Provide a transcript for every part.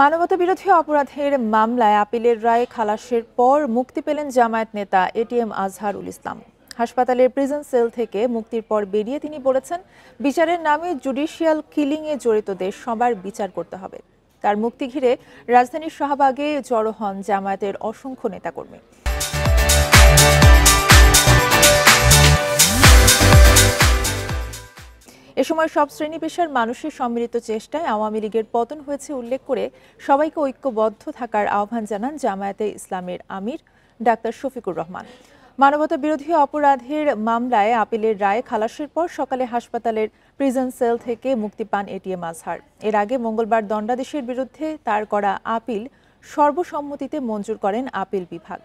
মানবতাবিরোধী অপরাধের মামলায় আপিলের রায় খালাসের পর মুক্তি পেলেন জামায়াত নেতা এটিএম আজহারুল ইসলাম। হাসপাতালের প্রিজন সেল থেকে মুক্তির পর বেরিয়ে তিনি বলেছেন, বিচারের নামে জুডিশিয়াল কিলিংয়ে জড়িতদের সবার বিচার করতে হবে। তার মুক্তি ঘিরে রাজধানীর শাহবাগে জড়ো হন জামায়াতের অসংখ্য নেতাকর্মী। এ সময় সব শ্রেণী পেশার মানুষের সম্মিলিত চেষ্টায় আওয়ামী লীগের পতন হয়েছে উল্লেখ করে সবাইকে ঐক্যবদ্ধ থাকার আহ্বান জানান জামায়াতে ইসলামের আমির ডাক্তার শফিকুর রহমান। মানবতা বিরোধী অপরাধের মামলায় আপিলের রায় খালাসের পর সকালে হাসপাতালের প্রিজন সেল থেকে মুক্তি পান এটিএম আজহার। এর আগে মঙ্গলবার দণ্ডাদেশের বিরুদ্ধে তার করা আপিল সর্বসম্মতিতে মঞ্জুর করেন আপিল বিভাগ।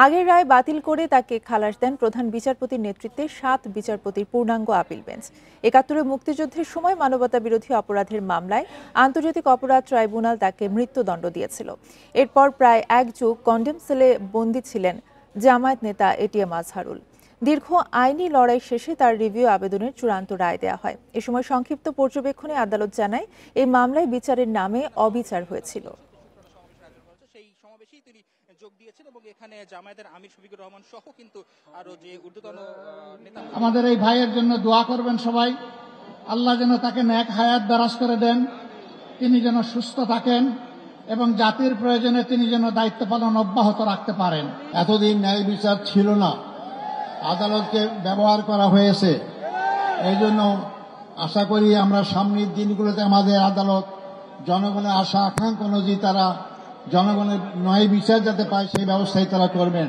আগের রায় বাতিল করে তাকে খালাস দেন প্রধান বিচারপতির নেতৃত্বে 7 বিচারপতির পূর্ণাঙ্গ আপিল বেঞ্চ। ৭১ মুক্তিযুদ্ধের সময় মানবতা বিরোধী অপরাধের মামলায় আন্তর্জাতিক অপরাধ ট্রাইব্যুনাল তাকে মৃত্যুদণ্ড দিয়েছিল। এরপর প্রায় 1 যুগ কন্ডেম সেলে বন্দী ছিলেন জামায়াত নেতা এটিএম আজহারুল। দীর্ঘ আইনি লড়াই শেষে তার রিভিউ আবেদনের চূড়ান্ত রায় দেওয়া হয়। এ সময় সংক্ষিপ্ত পর্যবেক্ষণে আদালত জানায়, এই মামলায় বিচারের নামে অবিচার হয়েছিল। যোগ দিয়েছেন এবং এখানে জামায়াতের আমির শফিকুর রহমান সহ কিন্তু আরো যে ঊর্ধ্বতন নেতা। আমাদের এই ভাইয়ের জন্য দোয়া করবেন সবাই। আল্লাহ যেন তাকে নেক হায়াত দারাজ করে দেন, তিনি যেন সুস্থ থাকেন এবং জাতির প্রয়োজনে তিনি যেন দায়িত্ব পালন অব্যাহত রাখতে পারেন। এতদিন ন্যায় বিচার ছিল না, আদালতকে ব্যবহার করা হয়েছে। এই জন্য আশা করি আমরা সামনের দিনগুলোতে আমাদের আদালত জনগণের আশা আকাঙ্ক্ষা অনুযায়ী তারা জনগণের ন্যায় বিচার যাতে পায় সেই ব্যবস্থাই তারা করবেন।